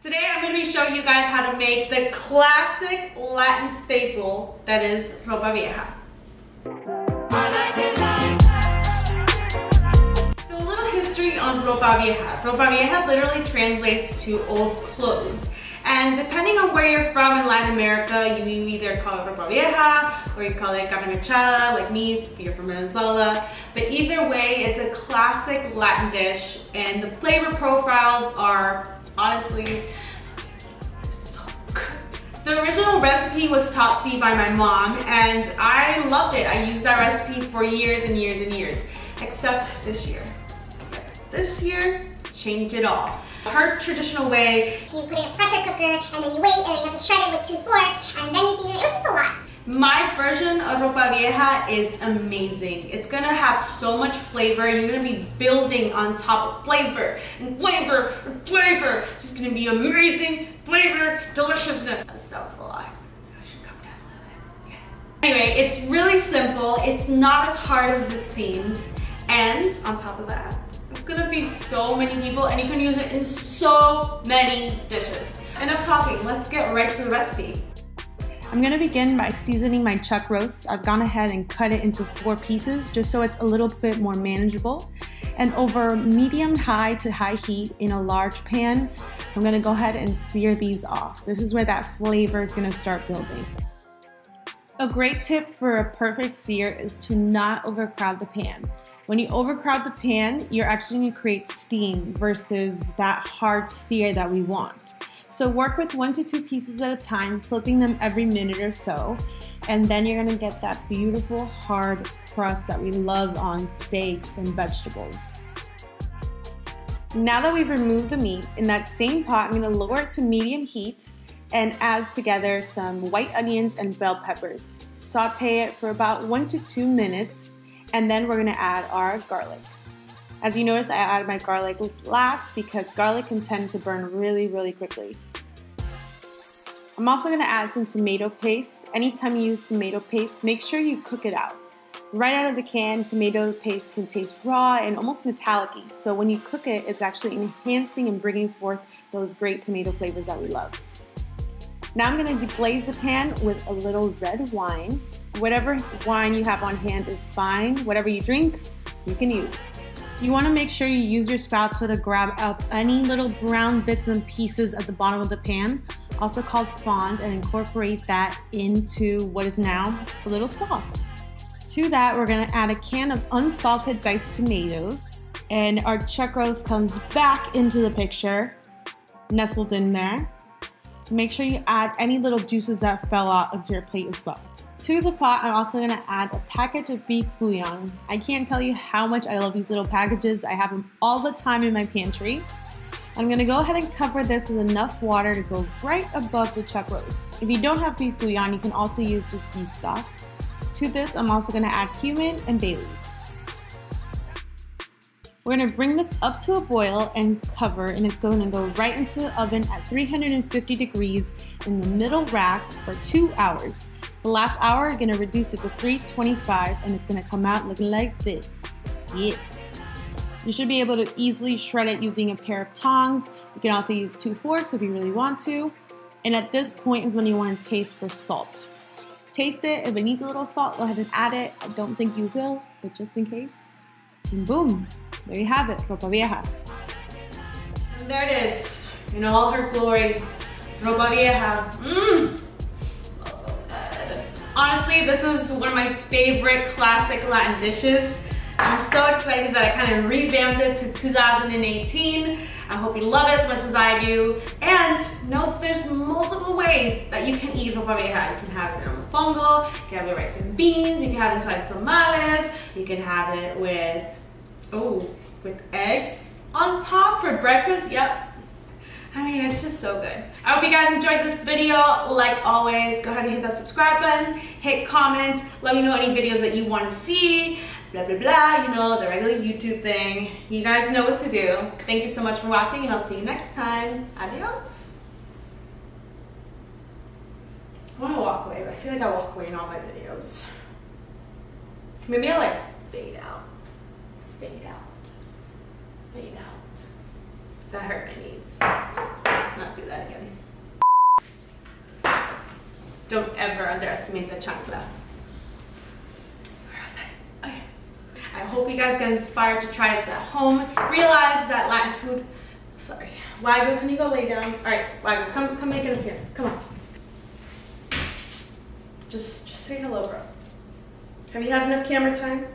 Today I'm going to be showing you guys how to make the classic Latin staple that is Ropa Vieja. So a little history on Ropa Vieja. Ropa Vieja literally translates to old clothes. And depending on where you're from in Latin America, you either call it Ropa Vieja or you call it carne mechada, like me, if you're from Venezuela. But either way, it's a classic Latin dish, and the flavor profiles are honestly so good. The original recipe was taught to me by my mom, and I loved it. I used that recipe for years and years and years, except this year. This year changed it all. Her traditional way, you put it in a pressure cooker and then you wait and then you have to shred it with 2 forks and then you season it. It was just a lot. My version of Ropa Vieja is amazing. It's gonna have so much flavor. You're gonna be building on top of flavor and flavor and flavor. It's just gonna be amazing flavor, deliciousness. That was a lot. I should come down a little bit. Yeah. Anyway, it's really simple. It's not as hard as it seems. And on top of that, it's gonna feed so many people, and you can use it in so many dishes. Enough talking, let's get right to the recipe. I'm gonna begin by seasoning my chuck roast. I've gone ahead and cut it into 4 pieces just so it's a little bit more manageable. And over medium-high to high heat in a large pan, I'm gonna go ahead and sear these off. This is where that flavor is gonna start building. A great tip for a perfect sear is to not overcrowd the pan. When you overcrowd the pan, you're actually going to create steam versus that hard sear that we want. So work with 1 to 2 pieces at a time, flipping them every minute or so, and then you're going to get that beautiful hard crust that we love on steaks and vegetables. Now that we've removed the meat, in that same pot, I'm going to lower it to medium heat and add together some white onions and bell peppers. Saute it for about 1 to 2 minutes. And then we're gonna add our garlic. As you notice, I added my garlic last because garlic can tend to burn really, really quickly. I'm also gonna add some tomato paste. Anytime you use tomato paste, make sure you cook it out. Right out of the can, tomato paste can taste raw and almost metallic-y. So when you cook it, it's actually enhancing and bringing forth those great tomato flavors that we love. Now I'm gonna deglaze the pan with a little red wine. Whatever wine you have on hand is fine. Whatever you drink, you can use. You want to make sure you use your spatula to grab up any little brown bits and pieces at the bottom of the pan, also called fond, and incorporate that into what is now a little sauce. To that, we're going to add a can of unsalted diced tomatoes, and our chuck roast comes back into the picture, nestled in there. Make sure you add any little juices that fell out onto your plate as well. To the pot, I'm also going to add a package of beef bouillon. I can't tell you how much I love these little packages. I have them all the time in my pantry. I'm going to go ahead and cover this with enough water to go right above the chuck roast. If you don't have beef bouillon, you can also use just beef stock. To this, I'm also going to add cumin and bay leaves. We're going to bring this up to a boil and cover, and it's going to go right into the oven at 350 degrees in the middle rack for 2 hours. The last hour, you're gonna reduce it to 325, and it's gonna come out looking like this. Yes. You should be able to easily shred it using a pair of tongs. You can also use 2 forks if you really want to. And at this point is when you want to taste for salt. Taste it. If it needs a little salt, go ahead and add it. I don't think you will, but just in case. And boom, there you have it, Ropa Vieja. And there it is, in all her glory, Ropa Vieja. Honestly, this is one of my favorite classic Latin dishes. I'm so excited that I kind of revamped it to 2018. I hope you love it as much as I do. And know that there's multiple ways that you can eat Ropa Vieja. You can have it on mofongo, you can have it with rice and beans, you can have it inside tamales, you can have it with eggs on top for breakfast. Yep. I mean, it's just so good. I hope you guys enjoyed this video. Like always, go ahead and hit that subscribe button, hit comment, let me know any videos that you want to see, blah, blah, blah, you know, the regular YouTube thing. You guys know what to do. Thank you so much for watching, and I'll see you next time. Adios. I want to walk away, but I feel like I walk away in all my videos. Maybe I'll like fade out, fade out, fade out. That hurt my knees. Let's not do that. Don't ever underestimate the chancla. Okay. I hope you guys get inspired to try this at home. Realize that Latin food. Sorry. Wagyu, can you go lay down? All right, Wagyu, come make an appearance. Come on. Just say hello, bro. Have you had enough camera time?